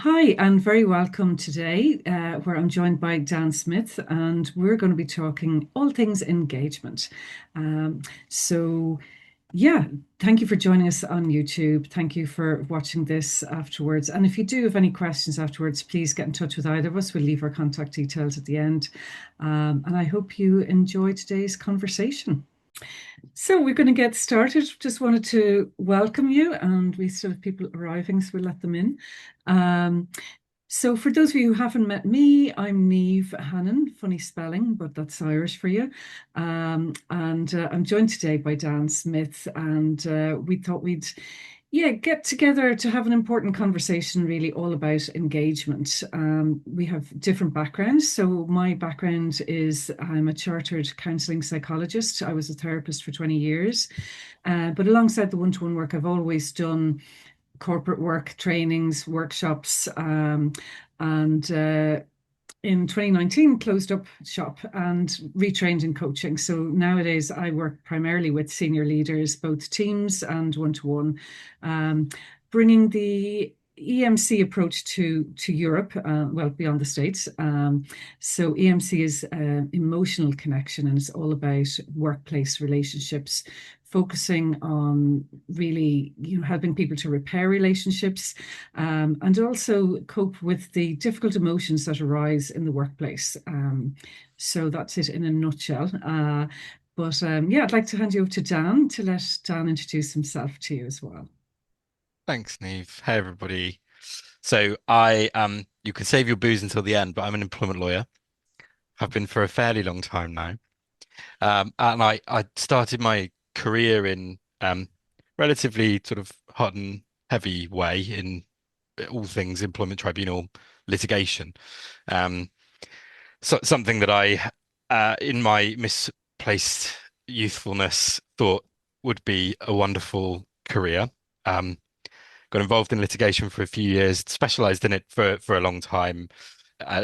Hi, and very welcome today, where I'm joined by Dan Smith, and we're going to be talking all things engagement. Um, so, yeah, thank you for joining us on YouTube. Thank you for watching this afterwards. And if you do have any questions afterwards, please get in touch with either of us. We'll leave our contact details at the end. And I hope you enjoy today's conversation. So we're going to get started. Just wanted to welcome you, and we still have people arriving, so we'll let them in. Um, so for those of you who haven't met me, I'm Niamh Hannan, funny spelling, but that's Irish for you. And I'm joined today by Dan Smith, and we thought we'd get together to have an important conversation, really all about engagement. We have different backgrounds. So my background is I'm a chartered counselling psychologist. I was a therapist for 20 years. But alongside the one-to-one work, I've always done corporate work, trainings, workshops, and in 2019 closed up shop and retrained in coaching. So nowadays I work primarily with senior leaders, both teams and one-to-one, bringing the EMC approach to Europe, well, beyond the States. So EMC is emotional connection, and it's all about workplace relationships, focusing on really, helping people to repair relationships, and also cope with the difficult emotions that arise in the workplace. So that's it in a nutshell. But I'd like to hand you over to Dan to let Dan introduce himself to you as well. Thanks, Neve. Hey, everybody. So I you can save your booze until the end, but I'm an employment lawyer. Have been for a fairly long time now. And I started my career in relatively sort of hot and heavy way in all things employment tribunal litigation. Um, so something that in my misplaced youthfulness, thought would be a wonderful career. Um, got involved in litigation for a few years, specialized in it for a long time,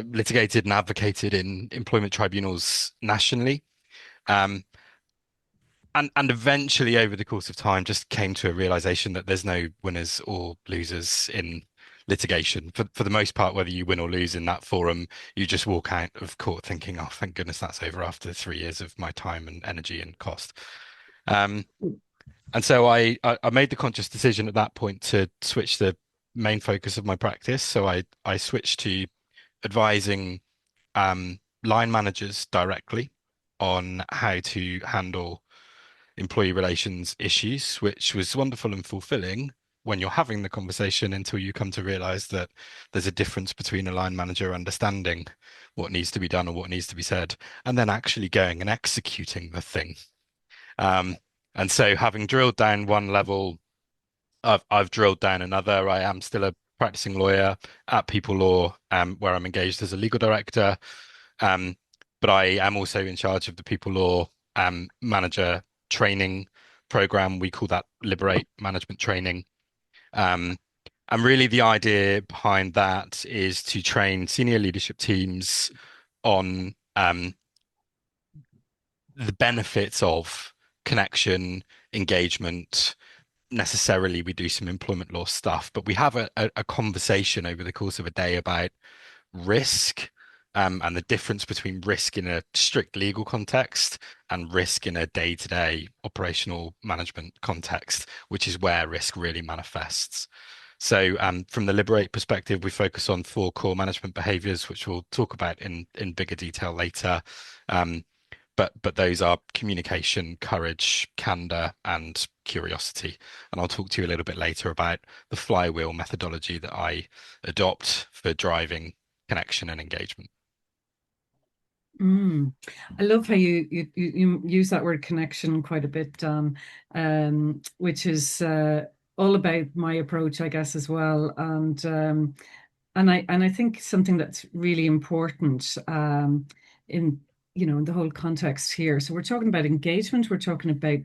litigated and advocated in employment tribunals nationally. Um, and eventually, over the course of time, just came to a realization that there's no winners or losers in litigation. For the most part, whether you win or lose in that forum, you just walk out of court thinking, "Oh, thank goodness that's over," after 3 years of my time and energy and cost. Um, and so I made the conscious decision at that point to switch the main focus of my practice. So I switched to advising line managers directly on how to handle employee relations issues, which was wonderful and fulfilling when you're having the conversation until you come to realize that there's a difference between a line manager understanding what needs to be done or what needs to be said, and then actually going and executing the thing. Um, and so having drilled down one level, I've drilled down another. I am still a practicing lawyer at People Law, where I'm engaged as a legal director. Um, but I am also in charge of the People Law manager training program. We call that Liberate Management Training. Um, and really, the idea behind that is to train senior leadership teams on the benefits of connection, engagement. Necessarily, we do some employment law stuff, but we have a conversation over the course of a day about risk, and the difference between risk in a strict legal context and risk in a day-to-day operational management context, which is where risk really manifests. So, from the Liberate perspective, we focus on four core management behaviors, which we'll talk about in bigger detail later. Um, but those are communication, courage, candor, and curiosity. And I'll talk to you a little bit later about the flywheel methodology that I adopt for driving connection and engagement. Mm. I love how you use that word connection quite a bit, Dan, which is all about my approach, I guess, as well. And I think something that's really important in in the whole context here. So we're talking about engagement. We're talking about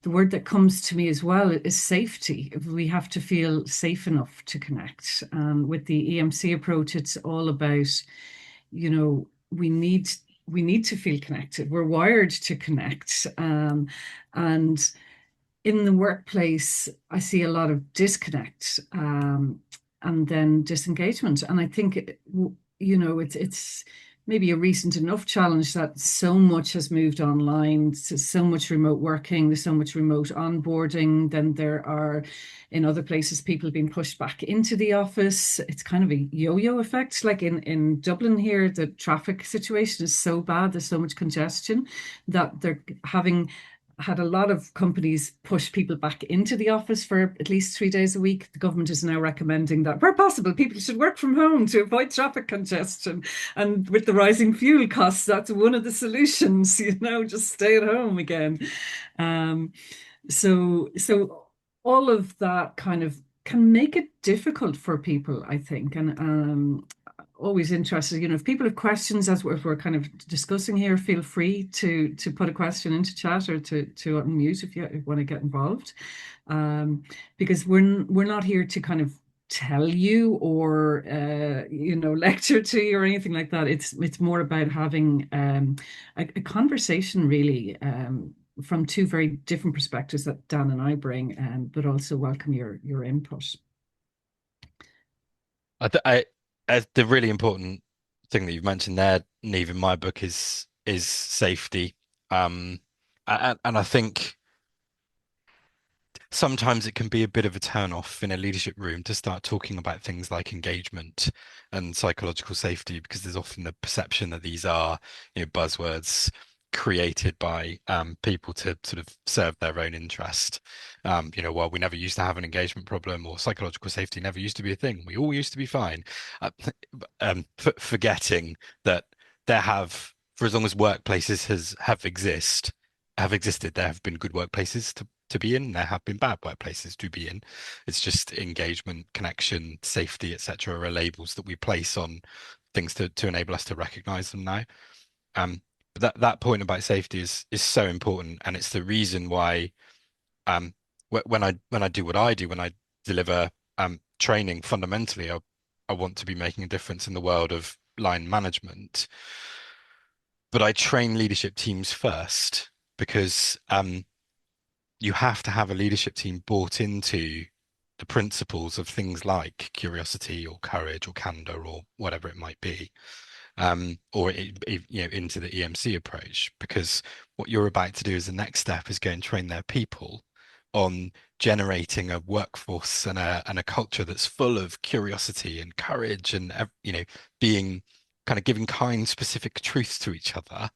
the word that comes to me as well is safety. We have to feel safe enough to connect. With the EMC approach, it's all about, we need to feel connected. We're wired to connect. And in the workplace, I see a lot of disconnect. and then disengagement. And I think, it's maybe a recent enough challenge that so much has moved online, so much remote working, there's so much remote onboarding. Then there are, in other places, people being pushed back into the office. It's kind of a yo-yo effect. Like in Dublin here, the traffic situation is so bad, there's so much congestion that they're having had a lot of companies push people back into the office for at least 3 days a week. The government is now recommending that where possible, people should work from home to avoid traffic congestion. And with the rising fuel costs, that's one of the solutions, just stay at home again. Um, so all of that kind of can make it difficult for people, I think. And always interested, if people have questions as we're kind of discussing here, feel free to put a question into chat or to unmute if you want to get involved. Because we're not here to kind of tell you or lecture to you or anything like that. It's more about having a conversation really, from two very different perspectives that Dan and I bring, but also welcome your input. The really important thing that you've mentioned there, Niamh, in my book is safety. And I think sometimes it can be a bit of a turn off in a leadership room to start talking about things like engagement and psychological safety, because there's often the perception that these are, buzzwords created by people to sort of serve their own interest. Well, we never used to have an engagement problem, or psychological safety never used to be a thing. We all used to be fine. Forgetting that for as long as workplaces have existed, there have been good workplaces to be in. There have been bad workplaces to be in. It's just engagement, connection, safety, etc. are labels that we place on things to enable us to recognize them now. But that point about safety is so important, and it's the reason why when I do what I do, when I deliver training, fundamentally, I want to be making a difference in the world of line management. But I train leadership teams first because you have to have a leadership team bought into the principles of things like curiosity or courage or candor or whatever it might be, into the EMC approach. Because what you're about to do as the next step is go and train their people on generating a workforce and a culture that's full of curiosity and courage and being kind of giving kind, specific truths to each other.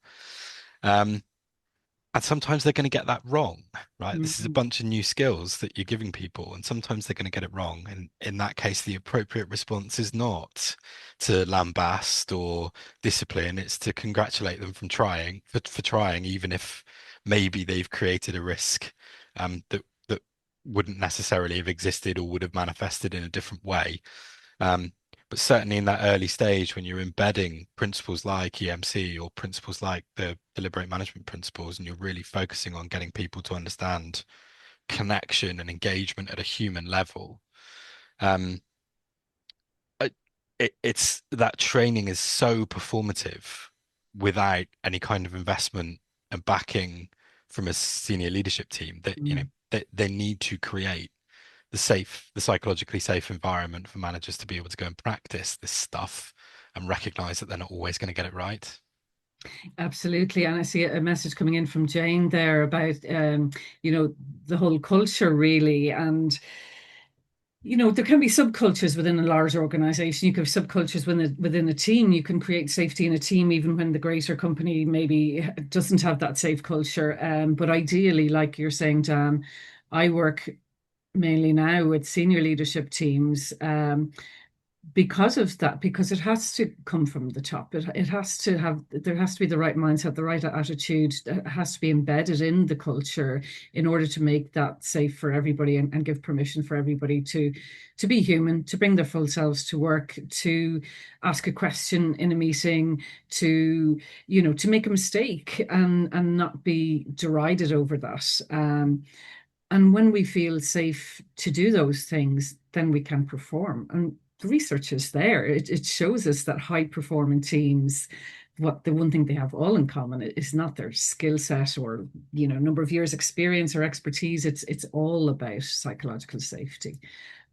And sometimes they're going to get that wrong, right? This is a Mhm. bunch of new skills that you're giving people, and sometimes they're going to get it wrong. And in that case, the appropriate response is not to lambast or discipline. It's to congratulate them for trying, even if maybe they've created a risk that wouldn't necessarily have existed or would have manifested in a different way. Um, but certainly in that early stage, when you're embedding principles like EMC or principles like the deliberate management principles, and you're really focusing on getting people to understand connection and engagement at a human level, um, it's that training is so performative without any kind of investment and backing from a senior leadership team that, Mm. they need to create the psychologically safe environment for managers to be able to go and practice this stuff and recognize that they're not always going to get it right. Absolutely. And I see a message coming in from Jane there about, the whole culture really. And, there can be subcultures within a large organization. You can have subcultures within a team. You can create safety in a team, even when the greater company maybe doesn't have that safe culture. But ideally, like you're saying, Dan, I work mainly now with senior leadership teams, because of that, because it has to come from the top. It has to have, there has to be the right mindset, the right attitude. It has to be embedded in the culture in order to make that safe for everybody, and give permission for everybody to be human, to bring their full selves to work, to ask a question in a meeting, to make a mistake and not be derided over that. And when we feel safe to do those things, then we can perform. And the research is there. It shows us that high performing teams, what the one thing they have all in common is not their skill set or number of years experience or expertise. It's all about psychological safety.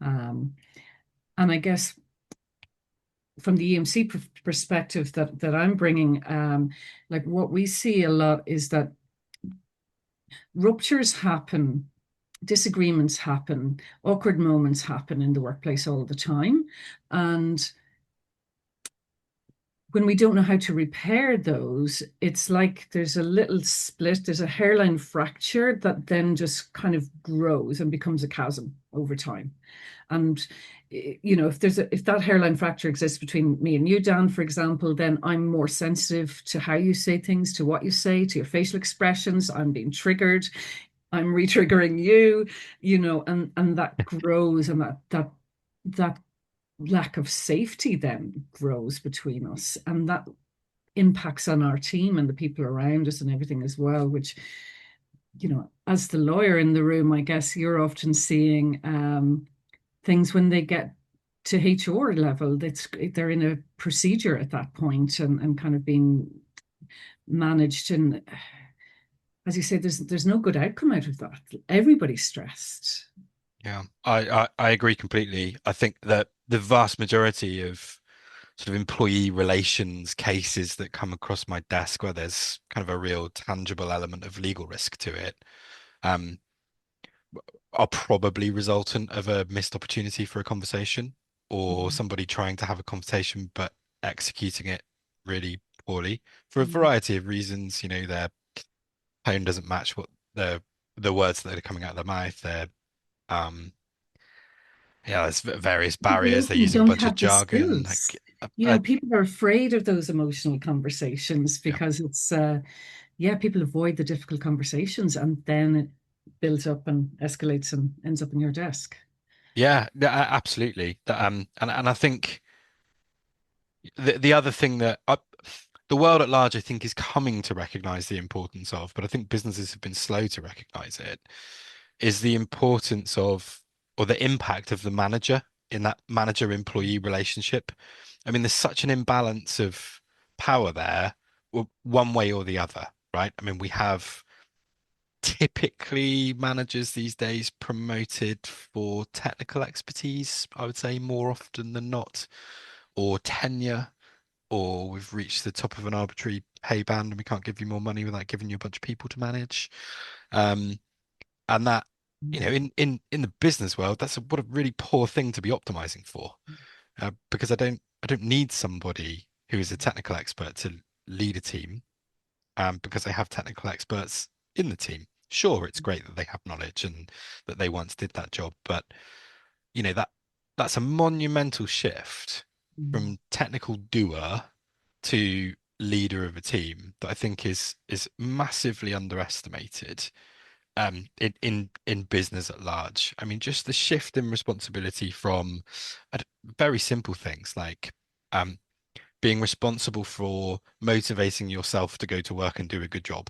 Um, And I guess from the EMC perspective that I'm bringing, like what we see a lot is that ruptures happen, disagreements happen, awkward moments happen in the workplace all the time. And when we don't know how to repair those, it's like there's a little split, there's a hairline fracture that then just kind of grows and becomes a chasm over time. And if that hairline fracture exists between me and you, Dan, for example, then I'm more sensitive to how you say things, to what you say, to your facial expressions. I'm being triggered. I'm re-triggering you, and that grows, and that lack of safety then grows between us, and that impacts on our team and the people around us and everything as well, which, as the lawyer in the room, I guess you're often seeing things when they get to HR level, they're in a procedure at that point, and kind of being managed. And as you say, there's no good outcome out of that. Everybody's stressed. Yeah, I agree completely. I think that the vast majority of sort of employee relations cases that come across my desk where there's kind of a real tangible element of legal risk to it, um, are probably resultant of a missed opportunity for a conversation or Mhm. somebody trying to have a conversation but executing it really poorly for a Mhm. variety of reasons. Their tone doesn't match what the words that are coming out of their mouth. Um, yeah, there's various People barriers. They're often using a don't bunch of have the jargon. skills. I, People are afraid of those emotional conversations yeah. because yeah, people avoid the difficult conversations, and then it builds up and escalates and ends up in your desk. Yeah, absolutely. And I think the other thing that the world at large, I think, is coming to recognize the importance of, but I think businesses have been slow to recognize it, is the importance of, or the impact of the manager in that manager-employee relationship. I mean, there's such an imbalance of power there, one way or the other, right? I mean, we have typically managers these days promoted for technical expertise, I would say more often than not, or tenure, or we've reached the top of an arbitrary pay band and we can't give you more money without giving you a bunch of people to manage. Um, and that, in the business world, what a really poor thing to be optimizing for, because I don't need somebody who is a technical expert to lead a team, because they have technical experts in the team. Sure, it's great that they have knowledge and that they once did that job, but that's a monumental shift Mm. from technical doer to leader of a team that I think is massively underestimated, in business at large. I mean, just the shift in responsibility from uh, very simple things like um, being responsible for motivating yourself to go to work and do a good job,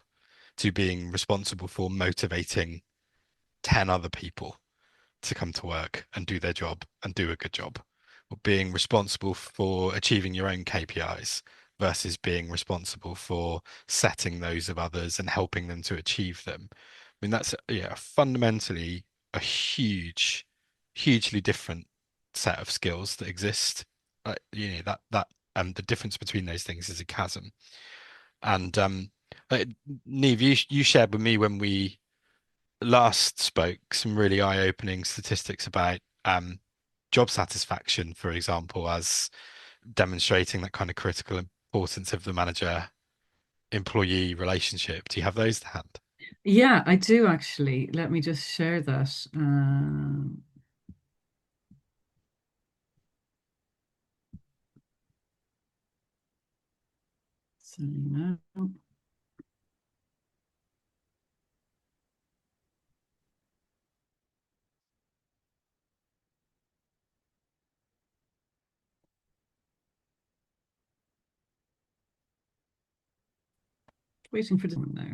to being responsible for motivating 10 other people to come to work and do their job and do a good job, or being responsible for achieving your own KPIs versus being responsible for setting those of others and helping them to achieve them. I mean, that's yeah, fundamentally a hugely different set of skills that exist. That the difference between those things is a chasm. And uh, Niamh, you shared with me when we last spoke some really eye-opening statistics about job satisfaction, for example, as demonstrating that kind of critical importance of the manager-employee relationship. Do you have those to hand? Yeah, I do actually. Let me just share that. So now, waiting for the one now.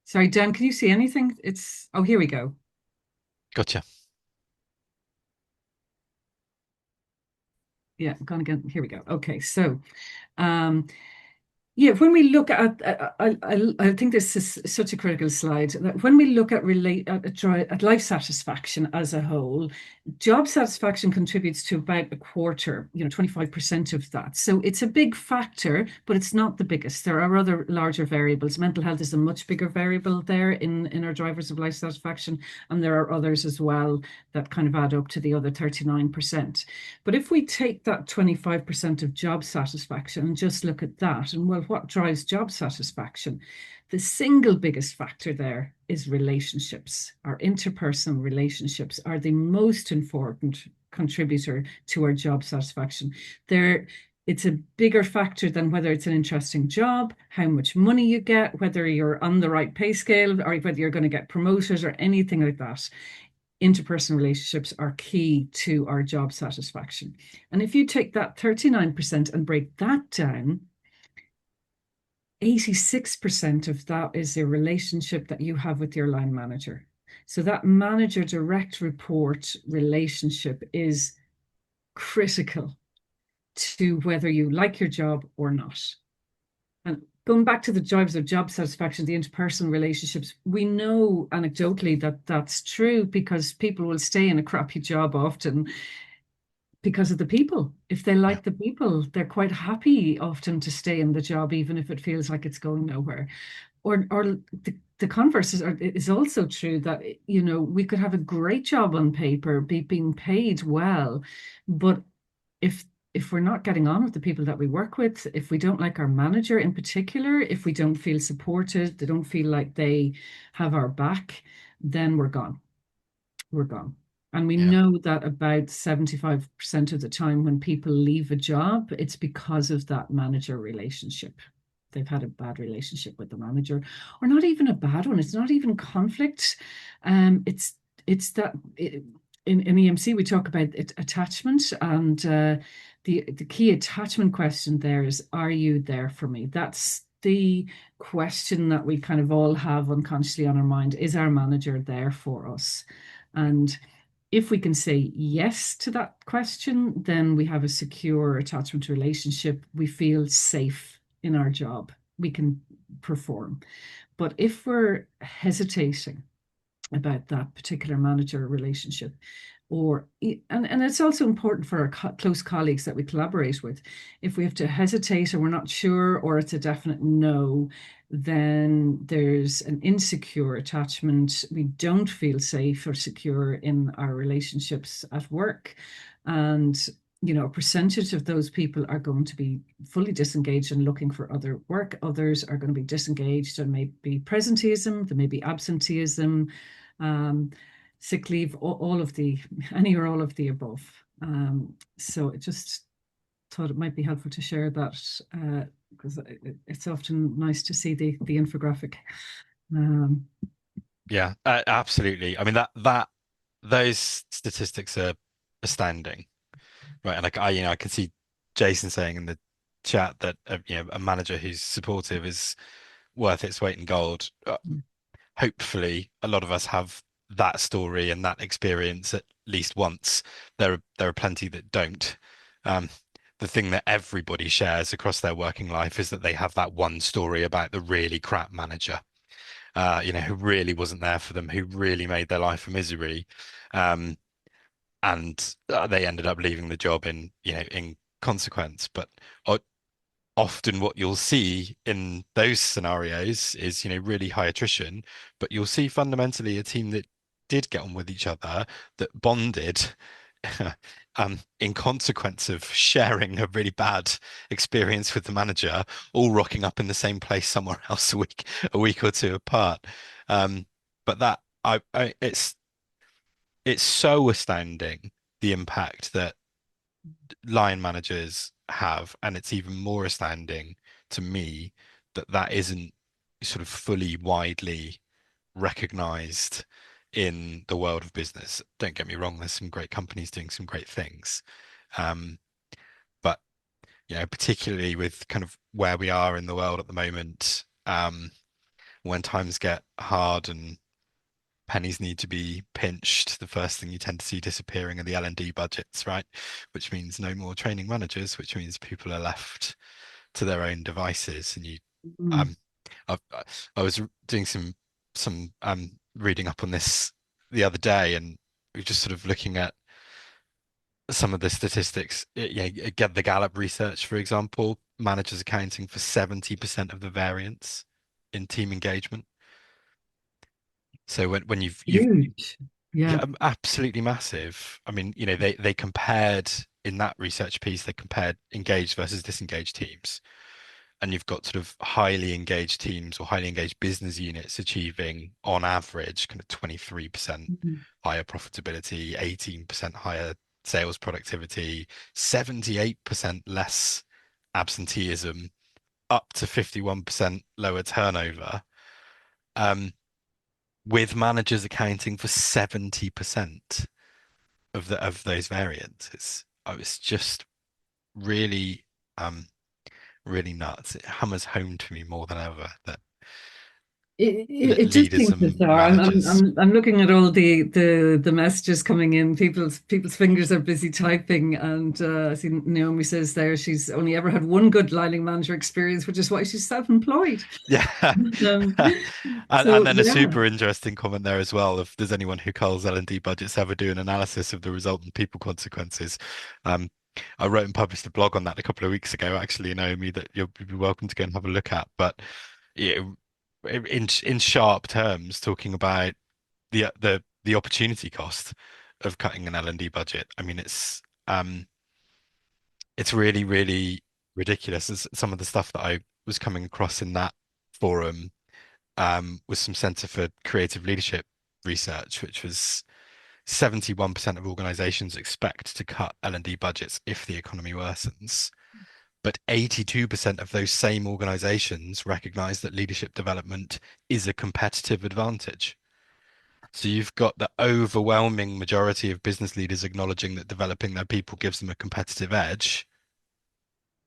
Sorry, Dan, can you see anything? Oh, here we go. Gotcha. Yeah, gone again. Here we go. Okay, so um, Yeah, when we look at, I think this is such a critical slide. That when we look at at life satisfaction as a whole, job satisfaction contributes to about a quarter, 25% of that. So it's a big factor, but it's not the biggest. There are other larger variables. Mental health is a much bigger variable there in our drivers of life satisfaction, and there are others as well that kind of add up to the other 39%. But if we take that 25% of job satisfaction and just look at that, and well, what drives job satisfaction? The single biggest factor there is relationships. Our interpersonal relationships are the most important contributor to our job satisfaction. It's a bigger factor than whether it's an interesting job, how much money you get, whether you're on the right pay scale, or whether you're going to get promoted or anything like that. Interpersonal relationships are key to our job satisfaction. And if you take that 39% and break that down, 86% of that is a relationship that you have with your line manager. So that manager direct report relationship is critical to whether you like your job or not. And going back to the drivers of job satisfaction, the interpersonal relationships, we know anecdotally that that's true because people will stay in a crappy job often because of the people. If they Yeah. like the people, they're quite happy often to stay in the job, even if it feels like it's going nowhere. Or the converse is also true that, we could have a great job on paper, being paid well, but if if we're not getting on with the people that we work with, if we don't like our manager in particular, if we don't feel supported, they don't feel like they have our back, then we're gone. We're gone. And we Yeah. know that about 75% of the time when people leave a job, it's because of that manager relationship. They've had a bad relationship with the manager, or not even a bad one. It's not even conflict. It's that in EMC we talk about attachment, and the key attachment question there is, are you there for me? That's the question that we kind of all have unconsciously on our mind. Is our manager there for us? And if we can say yes to that question, then we have a secure attachment relationship. We feel safe in our job. We can perform. But if we're hesitating about that particular manager relationship, and it's also important for our close colleagues that we collaborate with. If we have to hesitate or we're not sure or it's a definite no, then there's an insecure attachment. We don't feel safe or secure in our relationships at work. And a percentage of those people are going to be fully disengaged and looking for other work. Others are going to be disengaged and maybe presenteeism, there may be absenteeism, um, sick leave, all of the, any or all of the above. So it just thought it might be helpful to share that because it's often nice to see the infographic. Um, Yeah, absolutely. I mean that those statistics are astounding, right? And like I can see Jason saying in the chat that a manager who's supportive is worth its weight in gold. Hopefully, a lot of us have that story and that experience at least once. There are plenty that don't. Um, the thing that everybody shares across their working life is that they have that one story about the really crap manager, who really wasn't there for them, who really made their life a misery. Um, and they ended up leaving the job in consequence. But often what you'll see in those scenarios is, really high attrition, but you'll see fundamentally a team that did get on with each other, that bonded in consequence of sharing a really bad experience with the manager, all rocking up in the same place somewhere else a week or two apart. But that it's so astounding the impact that line managers have, and it's even more astounding to me that that isn't sort of fully widely recognized in the world of business. Don't get me wrong, there's some great companies doing some great things. Um, but particularly with kind of where we are in the world at the moment, when times get hard and pennies need to be pinched, the first thing you tend to see disappearing are the L&D budgets, right? Which means no more training managers, which means people are left to their own devices. And you, Mm. um, I, I was doing some reading up on this the other day, and we were just sort of looking at some of the statistics. Yeah, get the Gallup research, for example, managers accounting for 70% of the variance in team engagement. So when you've Huge. yeah, Yeah. absolutely massive. I mean, they compared in that research piece, they compared engaged versus disengaged teams. And you've got sort of highly engaged teams or highly engaged business units achieving on average kind of 23% Mhm. higher profitability, 18% higher sales productivity, 78% less absenteeism, up to 51% lower turnover, um, with managers accounting for 70% of those variants. It's just really um really nuts. It hammers home to me more than ever that It just leaders seems and bizarre. managers. I'm looking at all the messages coming in. People's fingers are busy typing, and I see Naomi says there she's only ever had one good lining manager experience, which is why she's self-employed. Yeah. Um, And so then a yeah, super interesting comment there as well. If there's anyone who calls L&D budgets ever do an analysis of the resultant people consequences. Um, I wrote and published a blog on that a couple of weeks ago, actually, Naomi, that you'll be welcome to go and have a look at. But yeah, in sharp terms, talking about the opportunity cost of cutting an L&D budget. I mean, it's really, really ridiculous. Some of the stuff that I was coming across in that forum was some Centre for Creative Leadership research, which was 71% of organizations expect to cut L&D budgets if the economy worsens. But 82% of those same organizations recognize that leadership development is a competitive advantage. So you've got the overwhelming majority of business leaders acknowledging that developing their people gives them a competitive edge,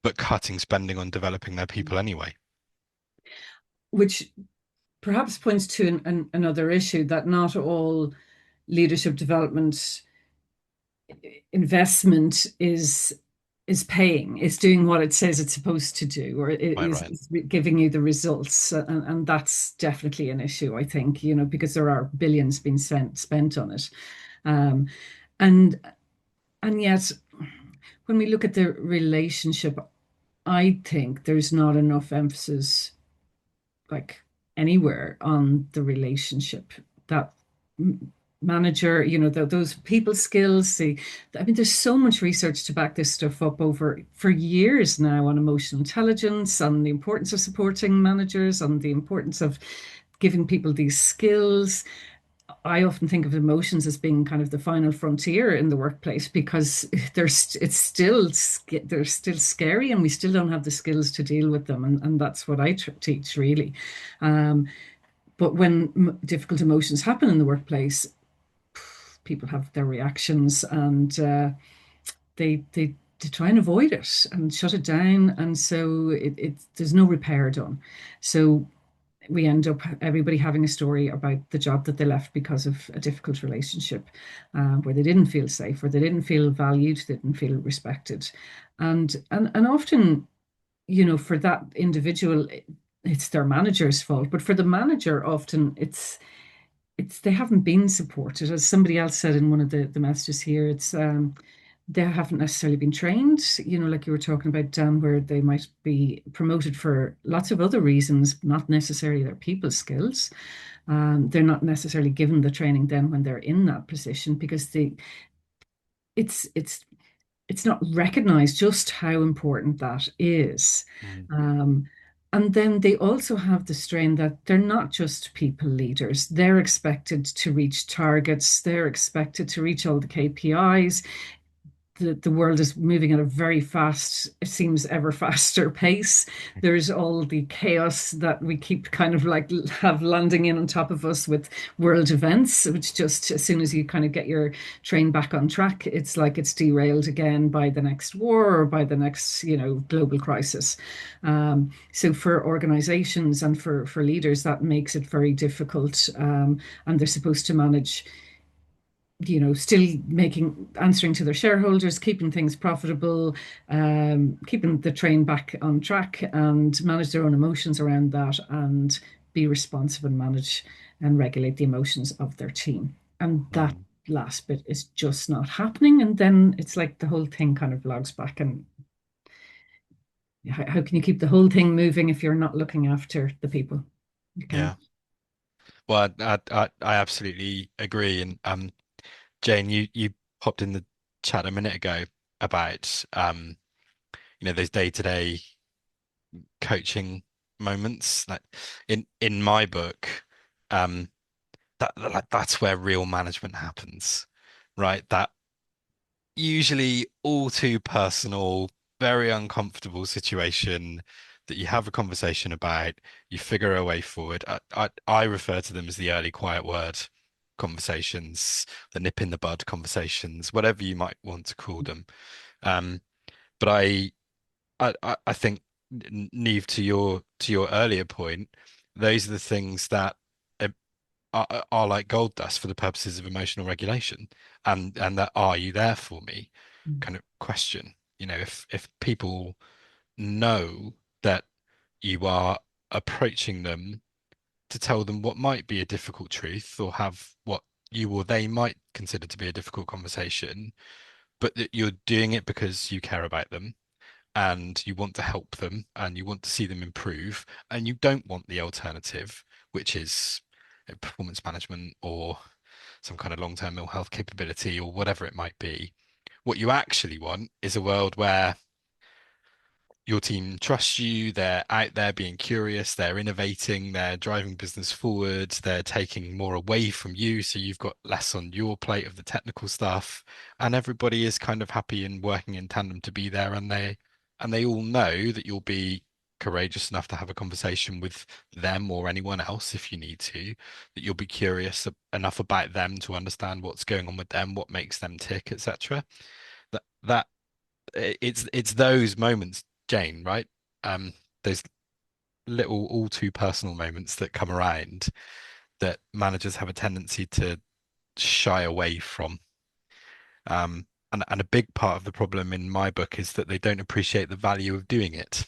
but cutting spending on developing their people anyway. which perhaps points to another issue that not all leadership development investment is paying, is doing what it says it's supposed to do, or it Quite right. is giving you the results, and that's definitely an issue, I think, because there are billions being spent on it, um, and and yet when we look at the relationship, I think there's not enough emphasis, like, anywhere on the relationship, that manager, those people skills. I mean, there's so much research to back this stuff up over for years now on emotional intelligence, on the importance of supporting managers, on the importance of giving people these skills. I often think of emotions as being kind of the final frontier in the workplace, because they're still scary, and we still don't have the skills to deal with them, and that's what I teach, really. Um, but when difficult emotions happen in the workplace, people have their reactions, and they try and avoid it and shut it down, and so there's no repair done. So we end up everybody having a story about the job that they left because of a difficult relationship, where they didn't feel safe, where they didn't feel valued, they didn't feel respected, and often, for that individual, it's their manager's fault, but for the manager, often it's they haven't been supported. As somebody else said in one of the messages here, it's they haven't necessarily been trained, like you were talking about, Dan, where they might be promoted for lots of other reasons, not necessarily their people skills. They're not necessarily given the training then when they're in that position, because it's it's it's not recognized just how important that is. Mm. Um, and then they also have the strain that they're not just people leaders. They're expected to reach targets. They're expected to reach all the KPIs. The world is moving at a very fast, it seems ever faster pace. There's all the chaos that we keep kind of like have landing in on top of us with world events, which just as soon as you kind of get your train back on track, it's like it's derailed again by the next war or by the next, global crisis. So for organizations and for leaders, that makes it very difficult. And they're supposed to manage still answering to their shareholders, keeping things profitable, keeping the train back on track, and manage their own emotions around that, and be responsive and manage and regulate the emotions of their team. And that Mm. last bit is just not happening. And then it's like the whole thing kind of logs back. And how can you keep the whole thing moving if you're not looking after the people? You can't. Yeah. Well, I absolutely agree. And Jane, you popped in the chat a minute ago about those day-to-day coaching moments. Like in my book, um, that's where real management happens, right? That usually all too personal, very uncomfortable situation that you have a conversation about, you figure a way forward. I refer to them as the early quiet word conversations, the nip in the bud conversations, whatever you might want to call them. Um, but I think Neve, to your earlier point, those are the things that are like gold dust for the purposes of emotional regulation, and that are you there for me kind of question. If people know that you are approaching them to tell them what might be a difficult truth or have what you or they might consider to be a difficult conversation, but that you're doing it because you care about them and you want to help them and you want to see them improve and you don't want the alternative, which is performance management or some kind of long-term mental health capability or whatever it might be. What you actually want is a world where your team trusts you, they're out there being curious, they're innovating, they're driving business forward, they're taking more away from you, so you've got less on your plate of the technical stuff, and everybody is kind of happy and working in tandem to be there, and they all know that you'll be courageous enough to have a conversation with them or anyone else if you need to, that you'll be curious enough about them to understand what's going on with them, what makes them tick, etc. That it's those moments, Jane, right? Those little, all too personal moments that come around that managers have a tendency to shy away from. And a big part of the problem in my book is that they don't appreciate the value of doing it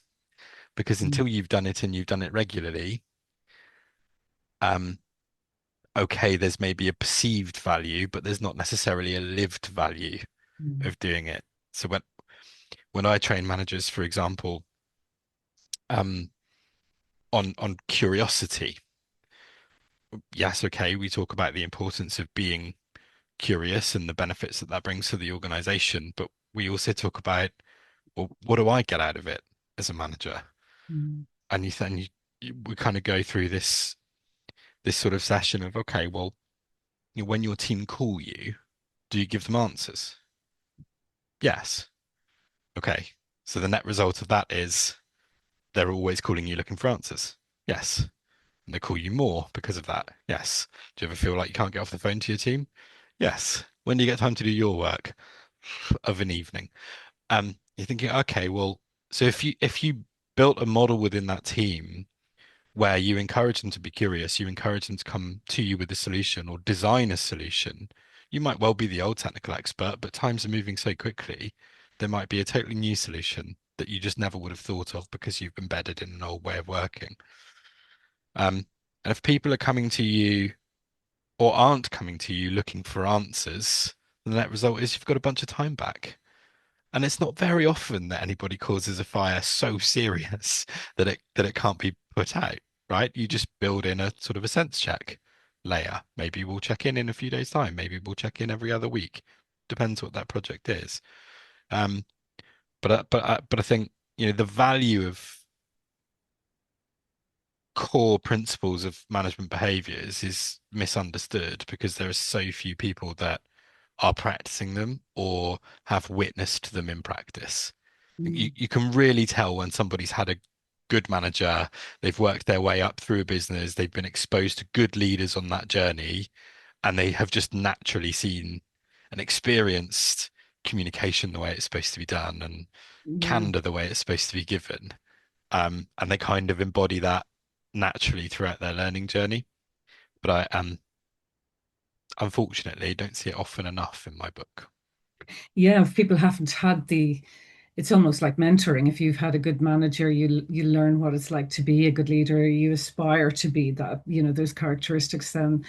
because Mm, until you've done it and you've done it regularly, um, okay, there's maybe a perceived value, but there's not necessarily a lived value mm, of doing it. So when I train managers, for example, um, on curiosity. Yes, okay, we talk about the importance of being curious and the benefits that that brings to the organization, but we also talk about, well, what do I get out of it as a manager? mm, And we kind of go through this sort of session of, okay, well, when your team call you, do you give them answers? Yes. Okay. So the net result of that is they're always calling you looking for answers. Yes. And they call you more because of that. Yes. Do you ever feel like you can't get off the phone to your team? Yes. When do you get time to do your work of an evening? You're thinking, okay, well, so if you built a model within that team where you encourage them to be curious, you encourage them to come to you with a solution or design a solution, you might well be the old technical expert, but times are moving so quickly, there might be a totally new solution that you just never would have thought of because you've embedded in an old way of working. And if people are coming to you or aren't coming to you looking for answers, the net result is you've got a bunch of time back. And it's not very often that anybody causes a fire so serious that it can't be put out, right? You just build in a sort of a sense check layer. Maybe we'll check in a few days' time. Maybe we'll check in every other week. Depends what that project is. Um, but I think the value of core principles of management behaviors is misunderstood because there are so few people that are practicing them or have witnessed them in practice. mm, You can really tell when somebody's had a good manager, they've worked their way up through a business, they've been exposed to good leaders on that journey, and they have just naturally seen and experienced communication the way it's supposed to be done and yeah. candor the way it's supposed to be given. And they kind of embody that naturally throughout their learning journey. But unfortunately don't see it often enough in my book. Yeah, if people haven't had it's almost like mentoring. If you've had a good manager, you learn what it's like to be a good leader. You aspire to be that. Those characteristics and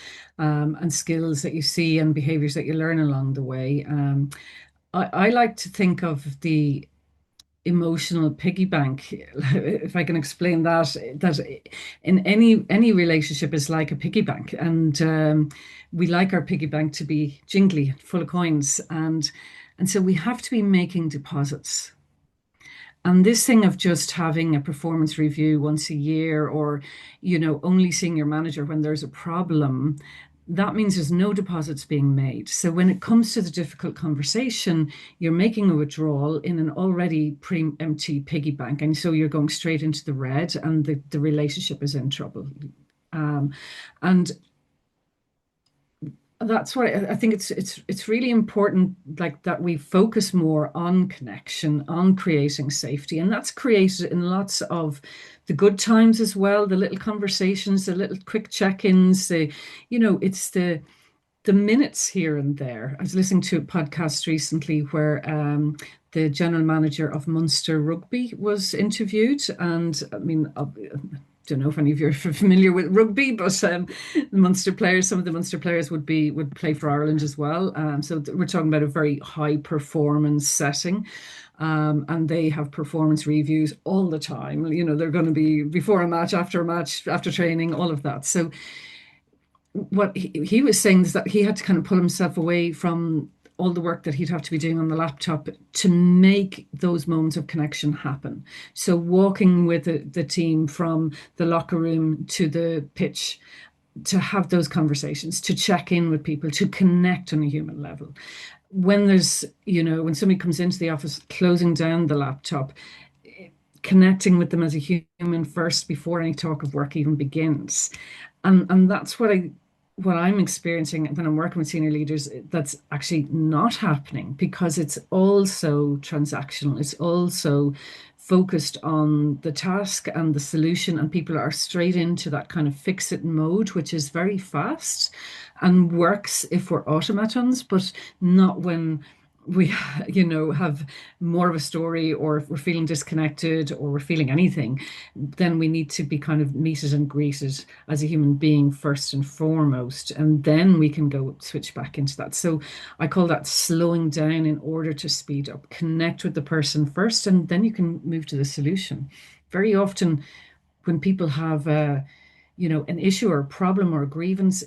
skills that you see and behaviors that you learn along the way. I like to think of the emotional piggy bank, if I can explain that in any relationship is like a piggy bank, and we like our piggy bank to be jingly, full of coins, and so we have to be making deposits. And this thing of just having a performance review once a year, or only seeing your manager when there's a problem, that means there's no deposits being made. So when it comes to the difficult conversation, you're making a withdrawal in an already pre-empty piggy bank. And so you're going straight into the red, and the relationship is in trouble. Um, and that's why I think it's really important, like that we focus more on connection, on creating safety, and that's created in lots of the good times as well, the little conversations, the little quick check-ins, it's the minutes here and there. I was listening to a podcast recently where the general manager of Munster Rugby was interviewed. And I mean, I don't know if any of you are familiar with rugby, but some of the Munster players would play for Ireland as well. So we're talking about a very high performance setting. And they have performance reviews all the time. They're going to be before a match, after training, all of that. So what he was saying is that he had to kind of pull himself away from all the work that he'd have to be doing on the laptop to make those moments of connection happen. So walking with the team from the locker room to the pitch, to have those conversations, to check in with people, to connect on a human level. When somebody comes into the office, closing down the laptop, connecting with them as a human first before any talk of work even begins. And that's what I'm experiencing when I'm working with senior leaders. That's actually not happening because it's also transactional. It's also focused on the task and the solution, and people are straight into that kind of fix it mode, which is very fast and works if we're automatons, but not when we have more of a story, or if we're feeling disconnected or we're feeling anything, then we need to be kind of meted and greeted as a human being first and foremost, and then we can go switch back into that. So I call that slowing down in order to speed up. Connect with the person first, and then you can move to the solution. Very often when people have an issue or a problem or a grievance,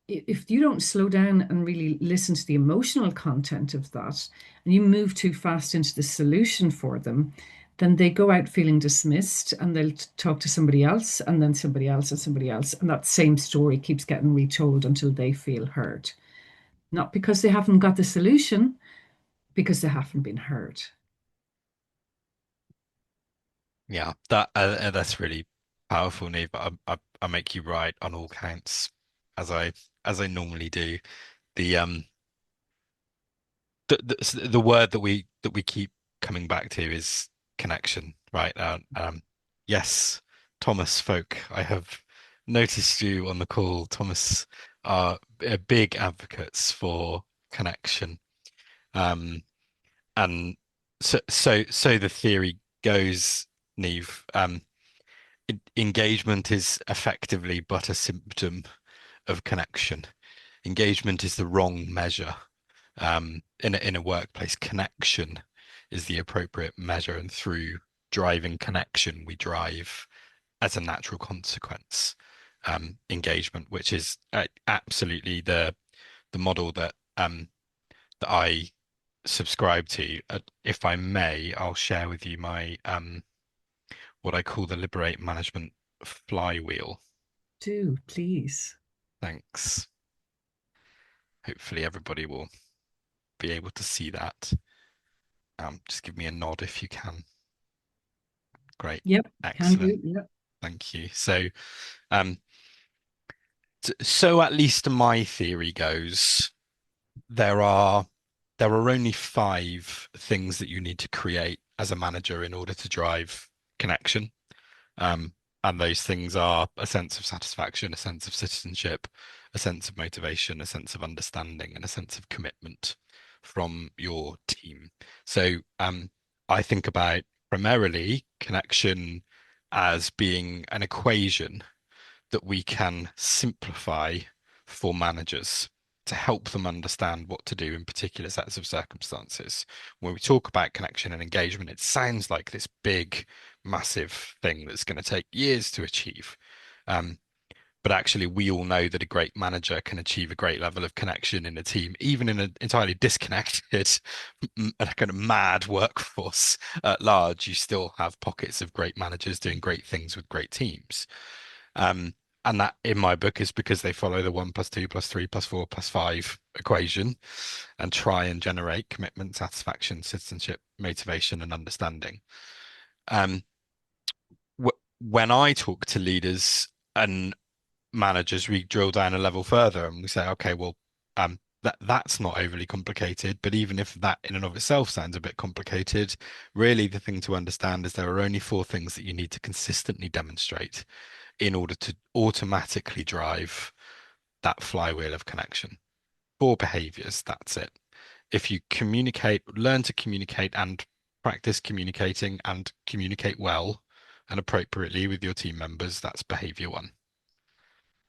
if you don't slow down and really listen to the emotional content of that, and you move too fast into the solution for them, then they go out feeling dismissed, and they'll talk to somebody else, and then somebody else and somebody else. And that same story keeps getting retold until they feel heard. Not because they haven't got the solution, because they haven't been heard. Yeah, that's really powerful, Neve. I make you right on all counts, as I normally do. The the word that we keep coming back to is connection, right? Yes, Thomas Folk, I have noticed you on the call. Thomas are big advocates for connection. Um, and so the theory goes, Neve. Engagement is effectively but a symptom of connection. Engagement is the wrong measure. In a workplace, connection is the appropriate measure, and through driving connection, we drive, as a natural consequence, engagement, which is absolutely the model that I subscribe to. If I may, I'll share with you my what I call the Liberate Management flywheel. Do please. Thanks. Hopefully, everybody will be able to see that. Just give me a nod if you can. Great. Yep, can Excellent. do. Yep. Thank you. Um, so at least my theory goes, there are there are only five things that you need to create as a manager in order to drive connection. And those things are a sense of satisfaction, a sense of citizenship, a sense of motivation, a sense of understanding, and a sense of commitment from your team. So I think about primarily connection as being an equation that we can simplify for managers to help them understand what to do in particular sets of circumstances. When we talk about connection and engagement, it sounds like this big, massive thing that's going to take years to achieve. Um, but actually, we all know that a great manager can achieve a great level of connection in a team, even in an entirely disconnected, kind of mad workforce at large. You still have pockets of great managers doing great things with great teams. Um, and that in my book is because they follow the 1+2+3+4+5 equation and try and generate commitment, satisfaction, citizenship, motivation, and understanding. Um, when I talk to leaders and managers, we drill down a level further and we say, okay, well, that's not overly complicated, but even if that in and of itself sounds a bit complicated, really the thing to understand is there are only four things that you need to consistently demonstrate in order to automatically drive that flywheel of connection. Four behaviors, that's it. If you communicate, learn to communicate and practice communicating and communicate well and appropriately with your team members, that's behavior one.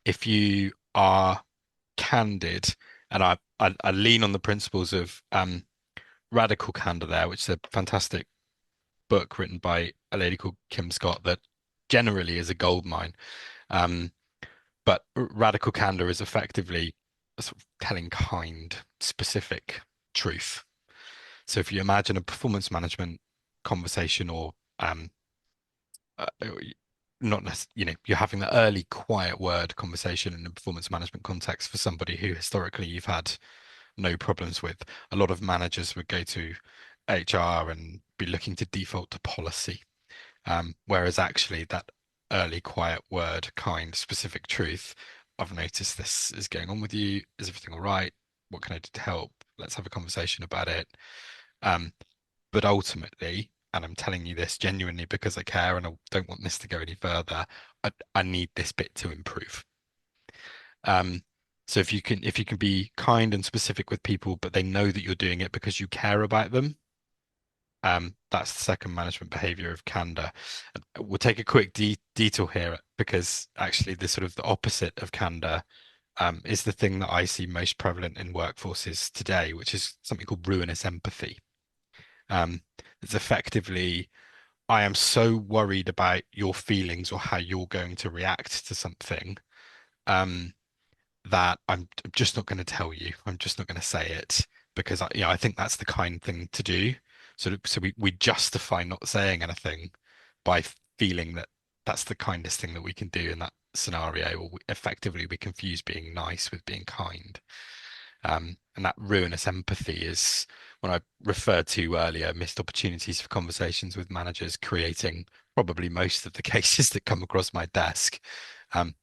If you are candid, and I lean on the principles of radical candor there, which is a fantastic book written by a lady called Kim Scott that generally is a goldmine. Um, but radical candor is effectively a sort of telling kind, specific truth. So if you imagine a performance management conversation or uh, not necessarily, you're having the early quiet word conversation in a performance management context for somebody who historically you've had no problems with. A lot of managers would go to HR and be looking to default to policy. Whereas actually that early quiet word, kind, specific truth, I've noticed this is going on with you. Is everything all right? What can I do to help? Let's have a conversation about it. Um, but ultimately, and I'm telling you this genuinely because I care and I don't want this to go any further, I need this bit to improve. Um, so if you can be kind and specific with people, but they know that you're doing it because you care about them, that's the second management behavior of candor. We'll take a quick detour here because actually the sort of the opposite of candor is the thing that I see most prevalent in workforces today, which is something called ruinous empathy. Um, it's effectively, I am so worried about your feelings or how you're going to react to something, um, that I'm just not going to tell you. I'm just not going to say it because I think that's the kind thing to do. So we justify not saying anything by feeling that that's the kindest thing that we can do in that scenario, or effectively we confuse being nice with being kind. And that ruinous empathy is when I referred to earlier, missed opportunities for conversations with managers, creating probably most of the cases that come across my desk. Um,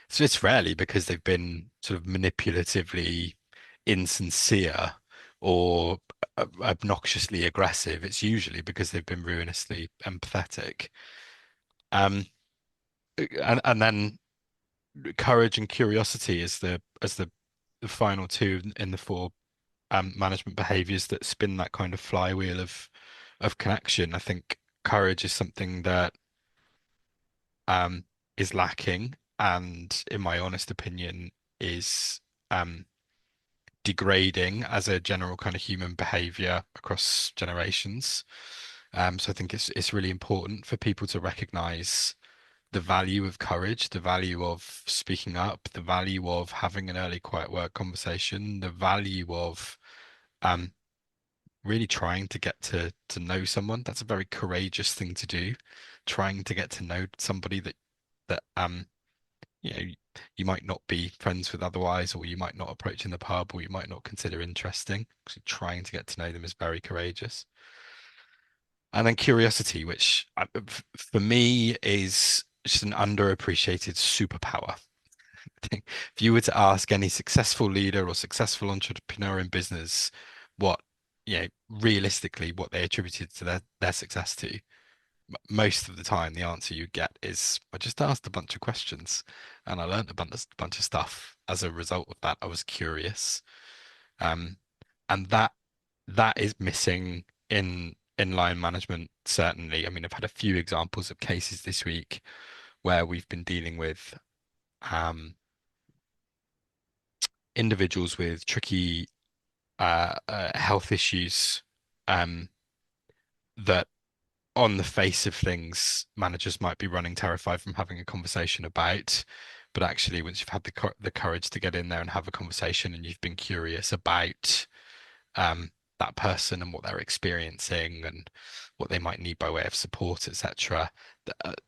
so it's rarely because they've been sort of manipulatively insincere or obnoxiously aggressive. It's usually because they've been ruinously empathetic. Um, and then courage and curiosity is the final two in the four management behaviors that spin that kind of flywheel of connection. I think courage is something that um, is lacking, and in my honest opinion, is um, degrading as a general kind of human behavior across generations. So I think it's really important for people to recognize the value of courage, the value of speaking up, the value of having an early quiet work conversation, the value of um, really trying to get to know someone. That's a very courageous thing to do. Trying to get to know somebody that you know you might not be friends with otherwise, or you might not approach in the pub, or you might not consider interesting. So trying to get to know them is very courageous. And then curiosity, which for me is just an underappreciated superpower. I think if you were to ask any successful leader or successful entrepreneur in business what, realistically what they attributed to their success to, most of the time the answer you get is, I just asked a bunch of questions and I learned a bunch of stuff as a result of that. I was curious. Um, and that is missing in line management, certainly. I mean, I've had a few examples of cases this week where we've been dealing with um, individuals with tricky health issues um, that on the face of things, managers might be running terrified from having a conversation about. But actually, once you've had the courage to get in there and have a conversation, and you've been curious about that person and what they're experiencing and what they might need by way of support, etc.,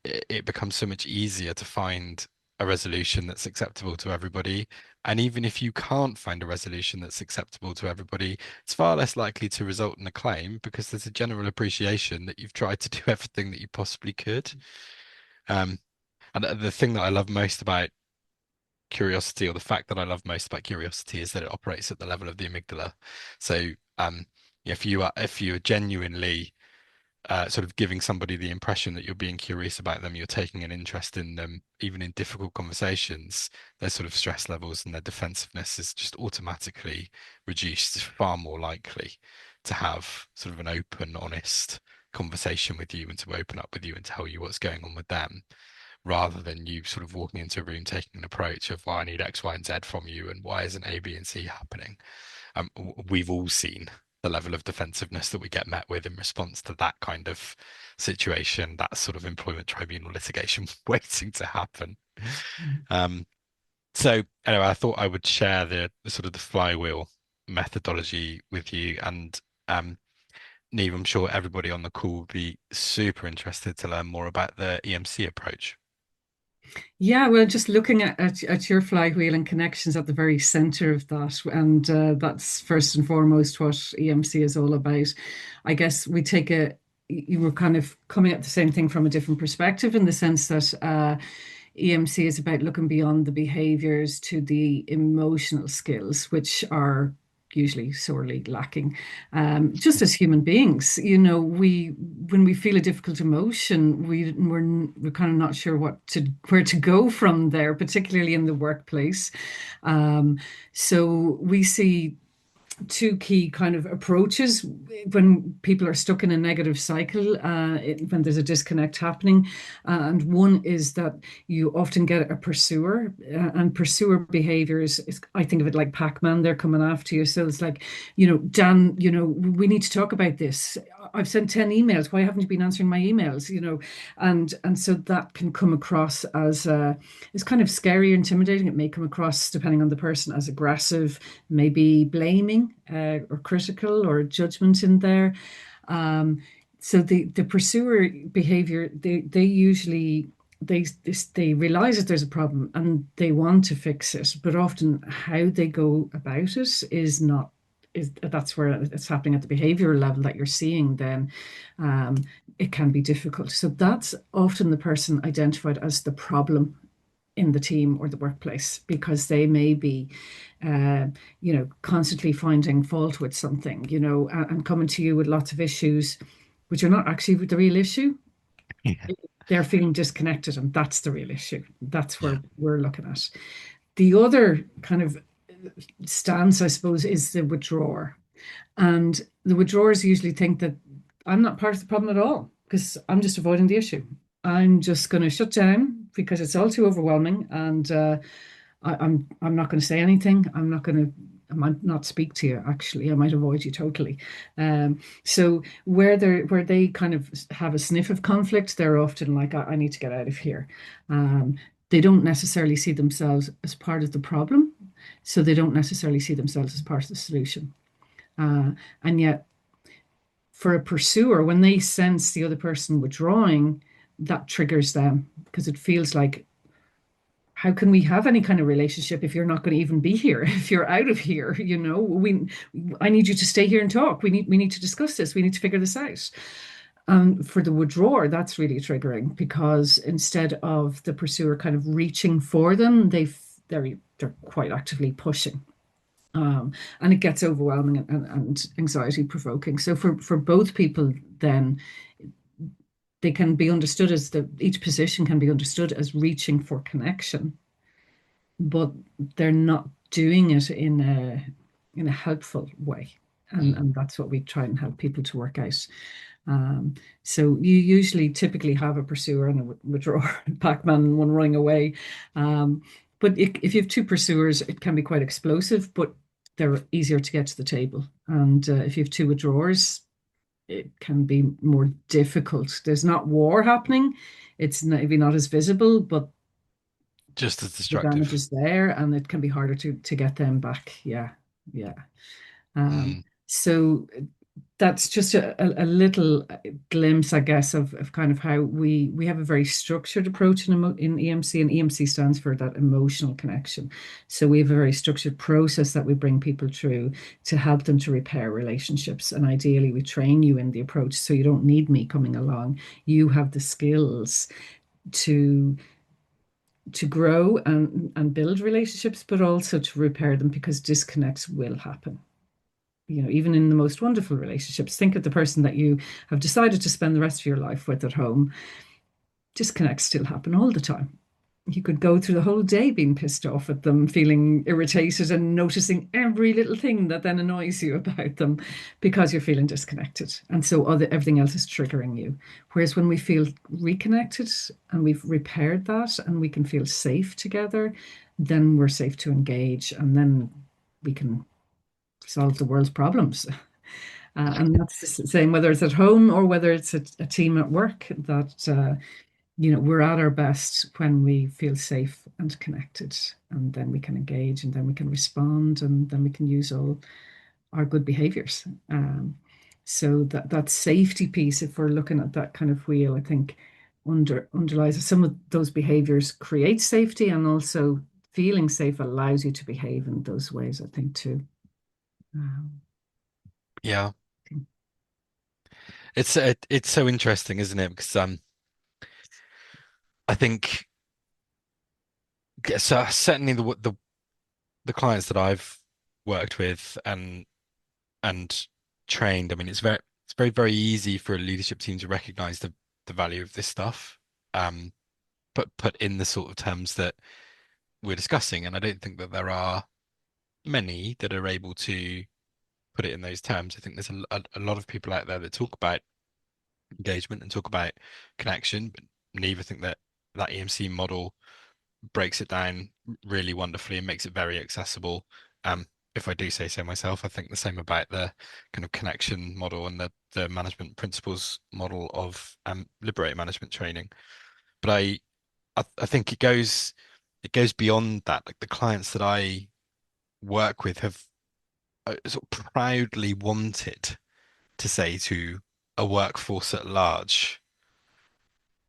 it becomes so much easier to find a resolution that's acceptable to everybody. And even if you can't find a resolution that's acceptable to everybody, it's far less likely to result in a claim because there's a general appreciation that you've tried to do everything that you possibly could. Um, and the thing that I love most about curiosity, or the fact that I love most about curiosity, is that it operates at the level of the amygdala. So, if you are genuinely sort of giving somebody the impression that you're being curious about them, you're taking an interest in them, even in difficult conversations, their sort of stress levels and their defensiveness is just automatically reduced, far more likely to have sort of an open, honest conversation with you and to open up with you and tell you what's going on with them, rather than you sort of walking into a room taking an approach of, well, I need X, Y, and Z from you, and why isn't A, B, and C happening? We've all seen the level of defensiveness that we get met with in response to that kind of situation, that sort of employment tribunal litigation waiting to happen. Um, so anyway, I thought I would share the sort of the flywheel methodology with you. And Niamh, I'm sure everybody on the call will be super interested to learn more about the EMC approach. Yeah, well, just looking at your flywheel and connections at the very center of that, and that's first and foremost what EMC is all about. I guess you were kind of coming at the same thing from a different perspective in the sense that EMC is about looking beyond the behaviors to the emotional skills, which are usually sorely lacking. Just as human beings, we when we feel a difficult emotion, we're kind of not sure where to go from there, particularly in the workplace. Um, so we see two key kind of approaches when people are stuck in a negative cycle, when there's a disconnect happening. And one is that you often get a pursuer, and pursuer behavior is, I think of it like Pac-Man, they're coming after you. So it's like, Dan, we need to talk about this. I've sent 10 emails. Why haven't you been answering my emails? And so that can come across as kind of scary or intimidating. It may come across, depending on the person, as aggressive, maybe blaming or critical or judgment in there. Um, so the pursuer behavior, they usually they realize that there's a problem and they want to fix it, but often how they go about it is not is that's where it's happening at the behavioral level that you're seeing. Then it can be difficult. So that's often the person identified as the problem in the team or the workplace, because they may be constantly finding fault with something, and coming to you with lots of issues which are not actually the real issue. Yeah. They're feeling disconnected, and that's the real issue. That's Yeah. where we're looking at. The other kind of stance, I suppose, is the withdrawer. And the withdrawers usually think that I'm not part of the problem at all because I'm just avoiding the issue. I'm just going to shut down because it's all too overwhelming, and I'm not going to say anything. I might not speak to you. Actually, I might avoid you totally. So where they kind of have a sniff of conflict, they're often like, I need to get out of here. They don't necessarily see themselves as part of the problem, so they don't necessarily see themselves as part of the solution. And yet, for a pursuer, when they sense the other person withdrawing, that triggers them because it feels like, how can we have any kind of relationship if you're not going to even be here? If you're out of here, I need you to stay here and talk. We need to discuss this. We need to figure this out. For the withdrawer, that's really triggering because instead of the pursuer kind of reaching for them, they're quite actively pushing. And it gets overwhelming and anxiety provoking. So for both people, then they can be understood as each position can be understood as reaching for connection, but they're not doing it in a helpful way. Mm. And that's what we try and help people to work out. Um, so you usually typically have a pursuer and a withdrawer, Pac-Man and one running away. Um, but if you have two pursuers, it can be quite explosive, but they're easier to get to the table. And if you have two withdrawers, it can be more difficult. There's not war happening. It's maybe not as visible, but Just as the damage destructive. is there, and it can be harder to get them back. Yeah, yeah. Mm. So that's just a little glimpse, I guess, of kind of how we have a very structured approach in EMC, and EMC stands for that emotional connection. So we have a very structured process that we bring people through to help them to repair relationships. And ideally, we train you in the approach so you don't need me coming along. You have the skills to grow and build relationships, but also to repair them because disconnects will happen. Even in the most wonderful relationships, think of the person that you have decided to spend the rest of your life with at home. Disconnects still happen all the time. You could go through the whole day being pissed off at them, feeling irritated and noticing every little thing that then annoys you about them because you're feeling disconnected. And so everything else is triggering you. Whereas when we feel reconnected and we've repaired that and we can feel safe together, then we're safe to engage and then we can solve the world's problems. And that's the same whether it's at home or whether it's a team at work, that we're at our best when we feel safe and connected, and then we can engage, and then we can respond, and then we can use all our good behaviors. So that safety piece, if we're looking at that kind of wheel, I think underlies some of those behaviors create safety, and also feeling safe allows you to behave in those ways, I think, too. Um, Yeah. It's so interesting, isn't it? Because I think so certainly the clients that I've worked with and trained, I mean it's very, very easy for a leadership team to recognize the value of this stuff. Um, but put in the sort of terms that we're discussing. And I don't think that there are many that are able to put it in those terms. I think there's a lot of people out there that talk about engagement and talk about connection, but neither think that that EMC model breaks it down really wonderfully and makes it very accessible. If I do say so myself, I think the same about the kind of connection model and the management principles model of liberated management training. But I think it goes beyond that. Like the clients that I work with have sort of proudly wanted to say to a workforce at large,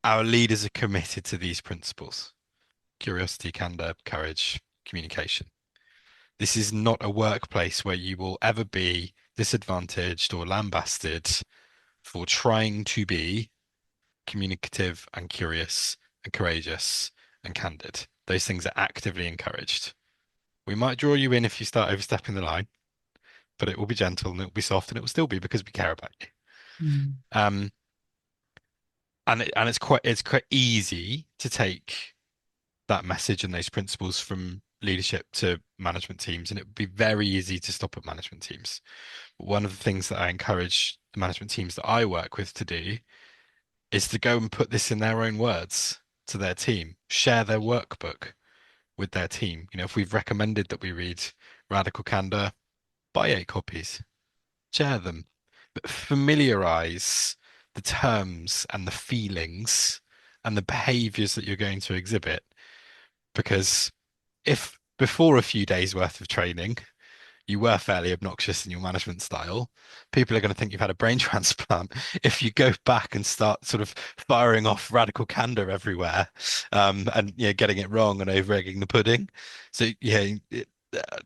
our leaders are committed to these principles: curiosity, candor, courage, communication. This is not a workplace where you will ever be disadvantaged or lambasted for trying to be communicative and curious and courageous and candid. Those things are actively encouraged. We might draw you in if you start overstepping the line, but it will be gentle and it will be soft and it will still be because we care about you. mm, Um, and it's quite easy to take that message and those principles from leadership to management teams, and it would be very easy to stop at management teams. But one of the things that I encourage the management teams that I work with to do is to go and put this in their own words to their team, share their workbook with their team. If we've recommended that we read Radical Candor, buy 8 copies, share them, but familiarize the terms and the feelings and the behaviors that you're going to exhibit. Because if before a few days worth of training, you were fairly obnoxious in your management style, people are going to think you've had a brain transplant. If you go back and start sort of firing off radical candor everywhere, and getting it wrong and over egging the pudding. So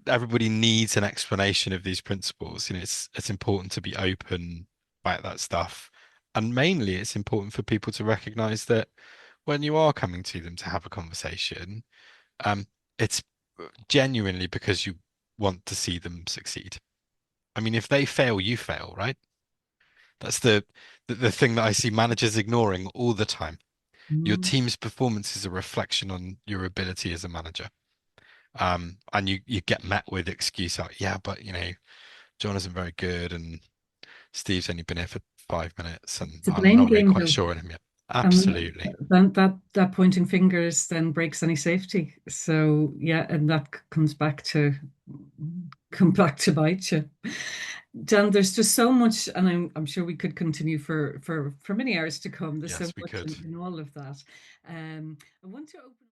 everybody needs an explanation of these principles. It's important to be open about that stuff, and mainly it's important for people to recognize that when you are coming to them to have a conversation, um, it's genuinely because you want to see them succeed. I mean, if they fail, you fail, right? That's the thing that I see managers ignoring all the time. Your Mm. team's performance is a reflection on your ability as a manager. And you get met with excuse like, yeah, but John isn't very good, and Steve's only been here for 5 minutes, and It's a I'm blame not really game, quite though. sure on him yet. And Absolutely. then that pointing fingers then breaks any safety. So yeah, and that comes back to come back to bite you. Dan, there's just so much, and I'm sure we could continue for many hours to come. There's so Yes, we much could. in all of that. I want to open